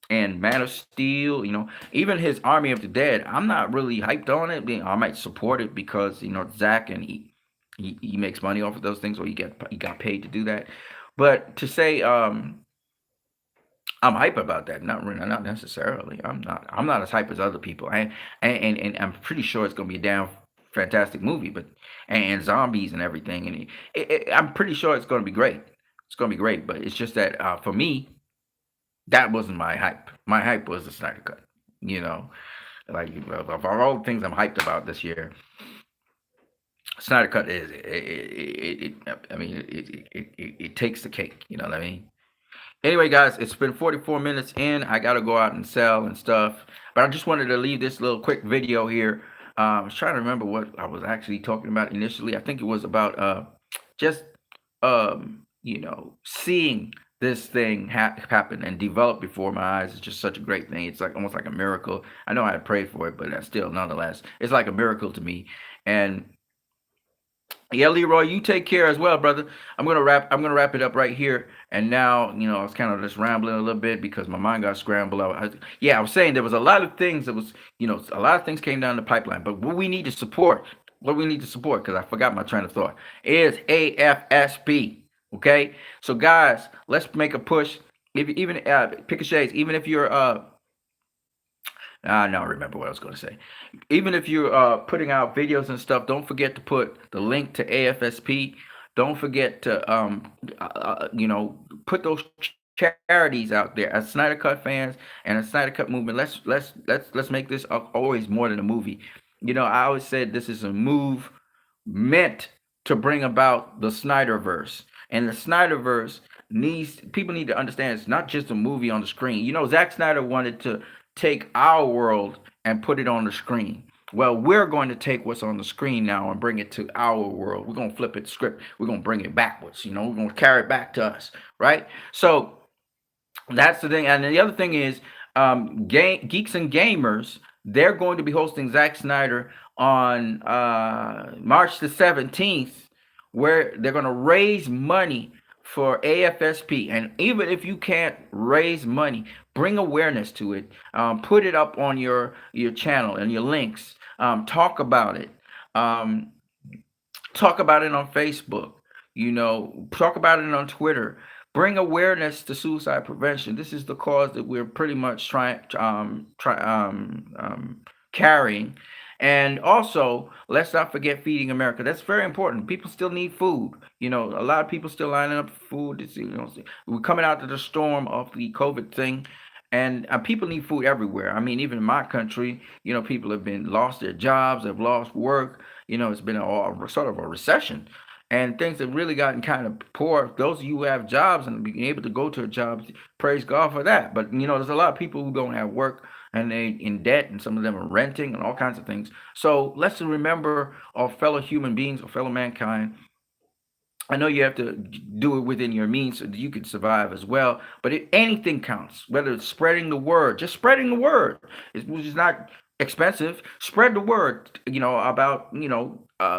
And Man of Steel, even his Army of the Dead, I'm not really hyped on it. I might support it because Zach and he makes money off of those things, or he got paid to do that. But to say I'm hype about that. Not necessarily. I'm not as hype as other people. And I'm pretty sure it's gonna be a damn fantastic movie. But and zombies and everything. And I'm pretty sure it's gonna be great. It's gonna be great. But it's just that for me, that wasn't my hype. My hype was the Snyder Cut. You know, like of all the things I'm hyped about this year, Snyder Cut is I mean it takes the cake. You know what I mean? Anyway, guys, it's been 44 minutes in. I got to go out and sell and stuff. But I just wanted to leave this little quick video here. I was trying to remember what I was actually talking about initially. I think it was about just, seeing this thing happen and develop before my eyes is just such a great thing. It's like almost like a miracle. I know I had prayed for it, but that's still nonetheless, it's like a miracle to me. And Yeah, Leroy, you take care as well, brother. I'm gonna wrap it up right here. And now, I was kind of just rambling a little bit because my mind got scrambled. Yeah, I was saying there was a lot of things that was, a lot of things came down the pipeline. But what we need to support, because I forgot my train of thought, is AFSP. Okay, so guys, let's make a push. If even pick a shades, even if you're no, I remember what I was going to say. Even if you're putting out videos and stuff, don't forget to put the link to AFSP. Don't forget to put those charities out there as Snyder Cut fans and a Snyder Cut movement. Let's make this always more than a movie. I always said this is a move meant to bring about the Snyderverse. And the Snyderverse needs people need to understand it's not just a movie on the screen. Zack Snyder wanted to take our world and put it on the screen. Well, we're going to take what's on the screen now and bring it to our world. We're going to flip it script. We're going to bring it backwards. We're going to carry it back to us, right? So that's the thing. And the other thing is, Geeks and Gamers, they're going to be hosting Zack Snyder on March the 17th, where they're going to raise money for AFSP. And even if you can't raise money, bring awareness to it. Put it up on your channel and your links. Talk about it. Um, Talk about it on Facebook. Talk about it on Twitter. Bring awareness to suicide prevention. This is the cause that we're pretty much carrying. And also, let's not forget feeding America. That's very important. People still need food. A lot of people still lining up for food. We're coming out of the storm of the COVID thing, and people need food everywhere. I mean, even in my country, people have been lost their jobs, have lost work. It's been a sort of a recession, and things have really gotten kind of poor. Those of you who have jobs and being able to go to a job, praise God for that. But there's a lot of people who don't have work and they in debt, and some of them are renting and all kinds of things. So let's remember our fellow human beings, our fellow mankind. I know you have to do it within your means so that you can survive as well. But anything counts, whether it's spreading the word, just spreading the word, which is not expensive. Spread the word, about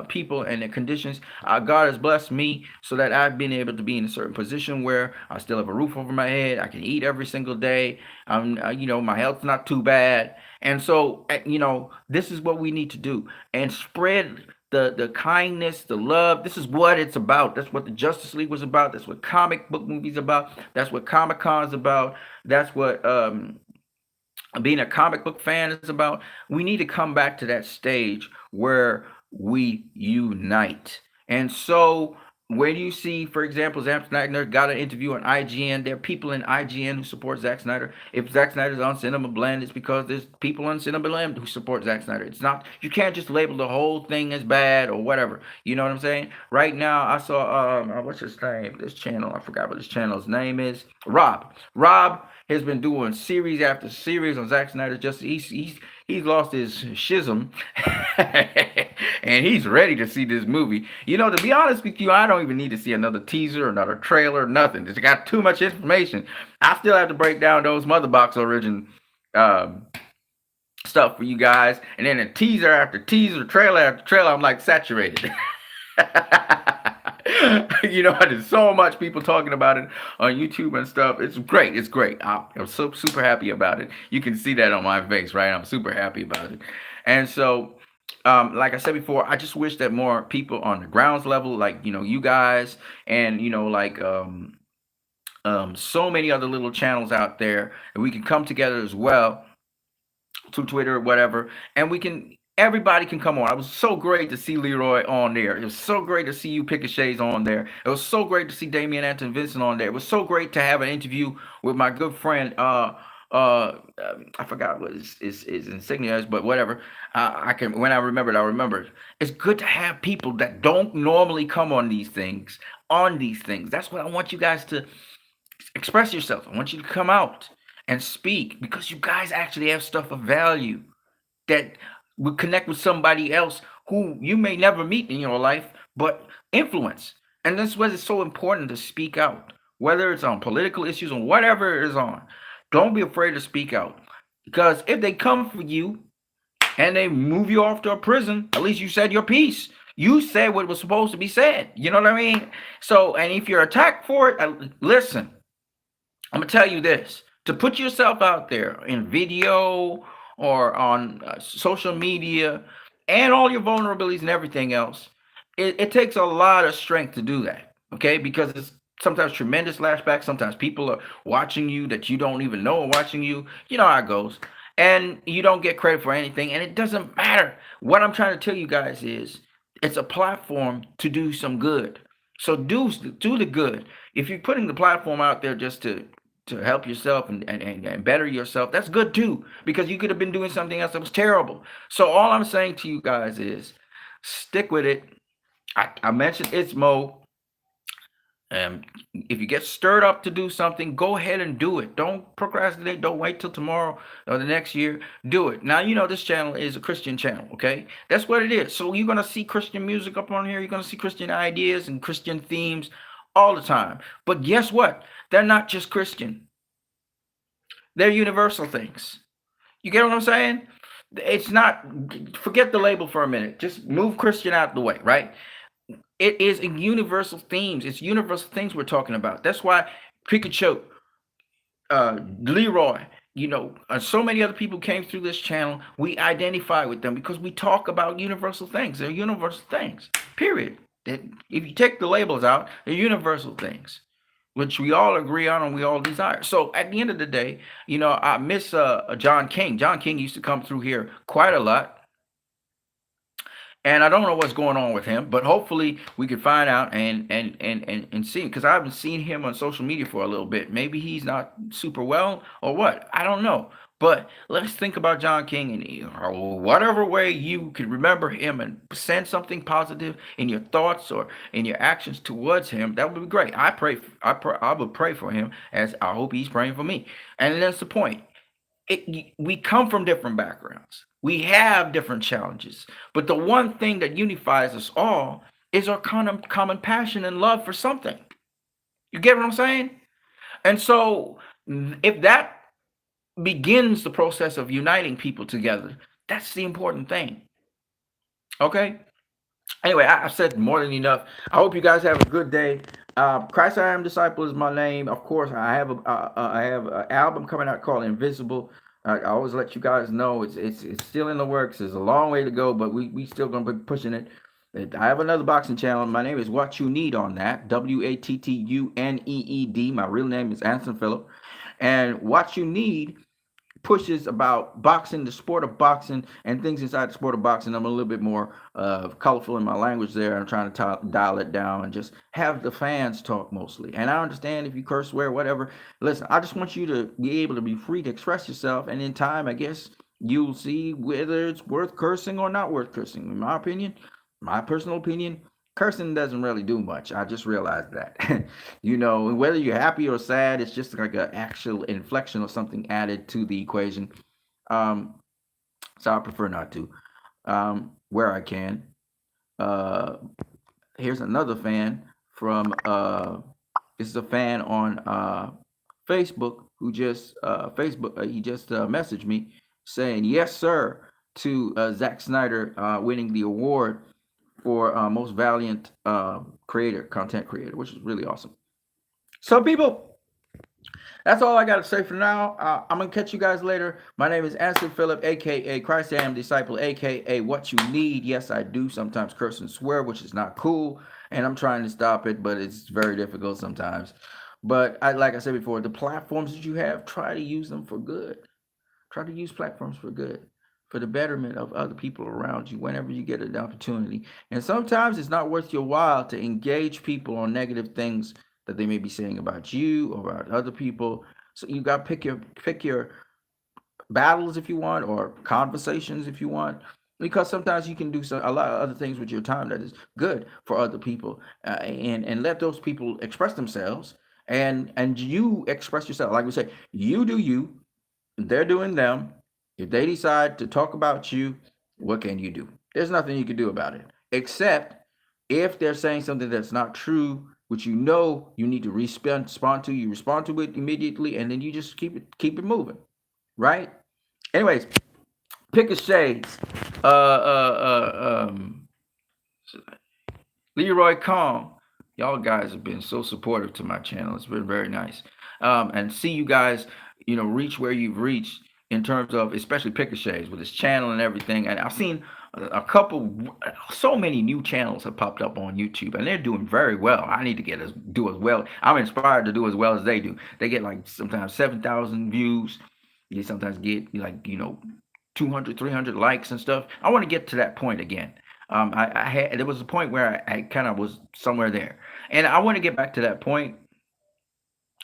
people and their conditions. God has blessed me so that I've been able to be in a certain position where I still have a roof over my head. I can eat every single day. My health's not too bad, and so this is what we need to do and spread the kindness, the love. This is what it's about. That's what the Justice League was about. That's what comic book movies about. That's what Comic Con is about. That's what being a comic book fan is about. We need to come back to that stage where we unite. And so when you see, for example, Zack Snyder got an interview on IGN, there are people in IGN who support Zack Snyder. If Zack Snyder's on Cinema Blend, it's because there's people on Cinema Blend who support Zack Snyder. It's not, you can't just label the whole thing as bad or whatever. You know what I'm saying? Right now, I saw, what's his name? This channel, I forgot what his channel's name is. Rob has been doing series after series on Zack Snyder. Just he's lost his schism, and he's ready to see this movie. To be honest with you, I don't even need to see another teaser, another trailer, nothing. It's got too much information. I still have to break down those mother box origin stuff for you guys, and then a teaser after teaser, trailer after trailer. I'm like saturated. There's so much people talking about it on YouTube and stuff. It's great. It's great. I'm so super happy about it. You can see that on my face, right? I'm super happy about it. And so, like I said before, I just wish that more people on the grounds level, like, you guys, and, like, so many other little channels out there, and we can come together as well to Twitter or whatever, and everybody can come on. It was so great to see Leroy on there. It was so great to see you Pick a Shades on there. It was so great to see Damian Anton Vincent on there. It was so great to have an interview with my good friend. I forgot what his insignia is, but whatever. I can when I remember it, I remember. It's good to have people that don't normally come on these things. That's what I want you guys to express yourself. I want you to come out and speak because you guys actually have stuff of value that would connect with somebody else who you may never meet in your life, but influence. And that's why it's so important to speak out, whether it's on political issues or whatever it is on. Don't be afraid to speak out. Because if they come for you and they move you off to a prison, at least you said your piece. You said what was supposed to be said. You know what I mean? So, and if you're attacked for it, listen, I'm gonna tell you this: to put yourself out there in video or on social media, and all your vulnerabilities and everything else, it takes a lot of strength to do that. Okay, because it's sometimes tremendous lashback. Sometimes people are watching you that you don't even know are watching you. You know how it goes, and you don't get credit for anything, and it doesn't matter. What I'm trying to tell you guys is, it's a platform to do some good. So do the good. If you're putting the platform out there just to help yourself and better yourself, that's good too, because you could have been doing something else that was terrible. So all I'm saying to you guys is, stick with it. I mentioned it's Mo. If you get stirred up to do something, go ahead and do it. Don't procrastinate. Don't wait till tomorrow or the next year. Do it. Now, you know this channel is a Christian channel, okay? That's what it is. So you're going to see Christian music up on here. You're going to see Christian ideas and Christian themes all the time. But guess what? They're not just Christian. They're universal things. You get what I'm saying? It's not, forget the label for a minute. Just move Christian out of the way, right? It is in universal themes. It's universal things we're talking about. That's why Pikachu, Leroy, so many other people came through this channel. We identify with them because we talk about universal things. They're universal things, period. If you take the labels out, they're universal things, which we all agree on and we all desire. So at the end of the day, I miss John King. John King used to come through here quite a lot, and I don't know what's going on with him, but hopefully we can find out and see, because I haven't seen him on social media for a little bit. Maybe he's not super well or what. I don't know. But let's think about John King, and or whatever way you could remember him and send something positive in your thoughts or in your actions towards him. That would be great. I would pray for him, as I hope he's praying for me. And that's the point. We come from different backgrounds. We have different challenges. But the one thing that unifies us all is our common passion and love for something. You get what I'm saying? And so, if that begins the process of uniting people together, that's the important thing. Okay? Anyway, I've said more than enough. I hope you guys have a good day. Christ I Am Disciple is my name. Of course, I have an album coming out called Invisible. I always let you guys know it's still in the works. There's a long way to go, but we still gonna be pushing it. I have another boxing channel. My name is What You Need on that. WATTUNEED. My real name is Anson Phillip. And What You Need pushes about boxing, the sport of boxing, and things inside the sport of boxing. I'm a little bit more colorful in my language there. I'm trying to dial it down and just have the fans talk mostly. And I understand if you curse, swear, whatever. Listen, I just want you to be able to be free to express yourself. And in time, I guess you'll see whether it's worth cursing or not worth cursing. In my opinion, my personal opinion, cursing doesn't really do much. I just realized that. Whether you're happy or sad, it's just like an actual inflection or something added to the equation. Um, so I prefer not to, where I can. Uh, Here's another fan from, this is a fan on Facebook who just, he just messaged me saying, yes, sir, to Zack Snyder winning the award for most valiant content creator, which is really awesome. So, people, that's all I got to say for now. I'm gonna catch you guys later. My name is Anson Phillip, aka Christ I Am Disciple, aka What You Need. Yes, I do sometimes curse and swear, which is not cool, and I'm trying to stop it, but it's very difficult sometimes. But like I said before, the platforms that you have, try to use them for good. Try to use platforms for good, for the betterment of other people around you whenever you get an opportunity. And sometimes it's not worth your while to engage people on negative things that they may be saying about you or about other people. So you got to pick your battles if you want, or conversations if you want, because sometimes you can do a lot of other things with your time that is good for other people, and let those people express themselves, and you express yourself. Like we say, you do you, they're doing them. If they decide to talk about you, what can you do? There's nothing you can do about it, except if they're saying something that's not true, which you need to respond to. You respond to it immediately, and then you just keep it moving, right? Anyways, pick a shades. Uh, uh, uh, um, Leroy Kong. Y'all guys have been so supportive to my channel. It's been very nice. And see you guys, reach where you've reached in terms of especially Pickashades with his channel and everything. And I've seen a couple, so many new channels have popped up on YouTube, and they're doing very well. I need to do as well. I'm inspired to do as well as they do. They get like sometimes 7,000 views. You sometimes get like 200, 300 likes and stuff. I want to get to that point again. I had there was a point where I kind of was somewhere there, and I want to get back to that point,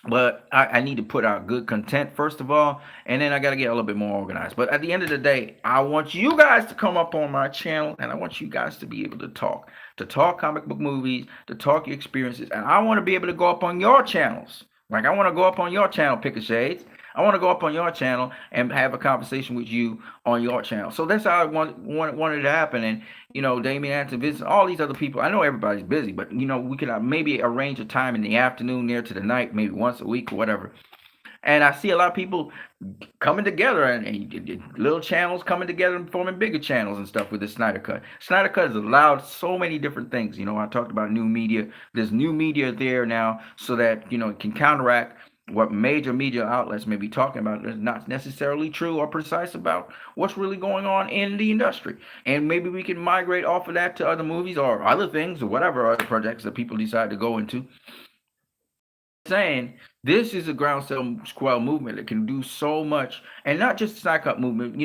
but I need to put out good content first of all, and then I got to get a little bit more organized. But at the end of the day, I want you guys to come up on my channel, and I want you guys to be able to talk comic book movies, to talk your experiences, and I want to be able to go up on your channels. Like I want to go up on your channel, Pick a Shades. I want to go up on your channel and have a conversation with you on your channel. So that's how I wanted to happen. And Damien Anson, Vincent, all these other people. I know everybody's busy, but we could maybe arrange a time in the afternoon, near to the night, maybe once a week or whatever. And I see a lot of people coming together and little channels coming together and forming bigger channels and stuff with the Snyder Cut. Snyder Cut has allowed so many different things. I talked about new media. There's new media there now so that, it can counteract what major media outlets may be talking about is not necessarily true or precise about what's really going on in the industry. And maybe we can migrate off of that to other movies or other things or whatever other projects that people decide to go into. Saying this is a groundswell movement that can do so much, and not just the Snyder Cut movement,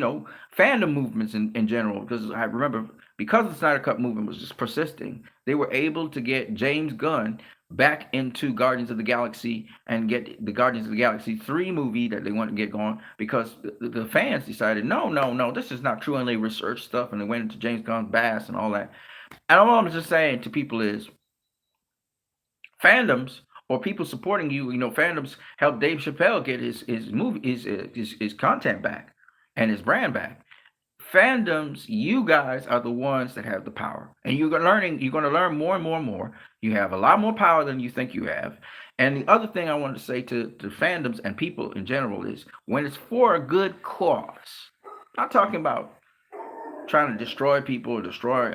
fandom movements in general. Because I remember, because the Snyder Cut movement was just persisting, they were able to get James Gunn back into Guardians of the Galaxy and get the Guardians of the Galaxy 3 movie that they wanted to get going, because the fans decided, no, this is not true, and they researched stuff and they went into James Gunn's bass and all that. And all I'm just saying to people is, fandoms or people supporting you, fandoms help Dave Chappelle get his movie, his content back and his brand back. Fandoms, you guys are the ones that have the power, and you're going to learn more and more and more. You have a lot more power than you think you have. And the other thing I wanted to say to fandoms and people in general is, when it's for a good cause, not talking about trying to destroy people or destroy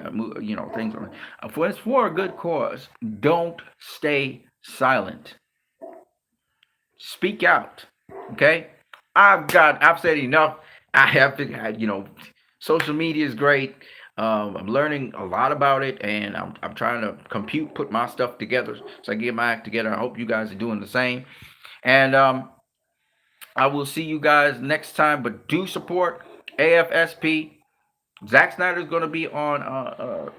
things. If it's for a good cause, don't stay silent. Speak out. Okay? I've said enough. I have to, social media is great. I'm learning a lot about it, and I'm trying to put my stuff together so I get my act together. I hope you guys are doing the same. And I will see you guys next time, but do support AFSP. Zack Snyder is going to be on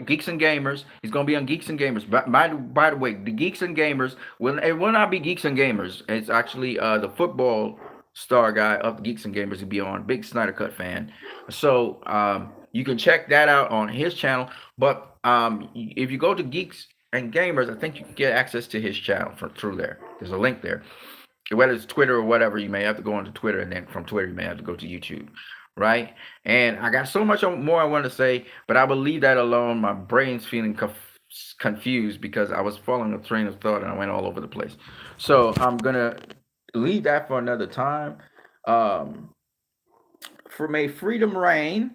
Geeks and Gamers. He's going to be on Geeks and Gamers. By the way, the Geeks and Gamers it will not be Geeks and Gamers. It's actually the football star guy of the Geeks and Gamers will be on. Big Snyder Cut fan. So you can check that out on his channel. But if you go to Geeks and Gamers, I think you can get access to his channel through there. There's a link there. Whether it's Twitter or whatever, you may have to go onto Twitter, and then from Twitter you may have to go to YouTube. Right? And I got so much more I want to say, but I will leave that alone. My brain's feeling confused because I was following a train of thought and I went all over the place. So I'm gonna leave that for another time. May freedom reign.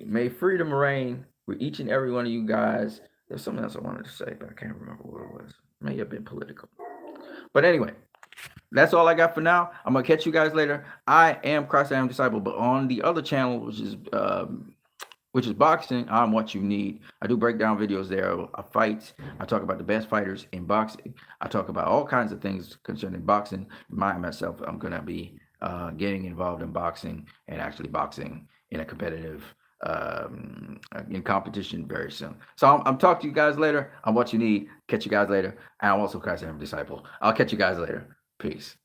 May freedom reign with each and every one of you guys. There's something else I wanted to say, but I can't remember what it was. It may have been political. But anyway, that's all I got for now. I'm gonna catch you guys later. I am Christ, I am disciple, but on the other channel, which is boxing, I'm what you need. I do breakdown videos there of fights. I talk about the best fighters in boxing. I talk about all kinds of things concerning boxing. Myself, I'm gonna be getting involved in boxing and actually boxing in a competitive in competition very soon. So I'm talking to you guys later. I'm what you need. Catch you guys later. And I'm also Christ, I am disciple. I'll catch you guys later. Peace.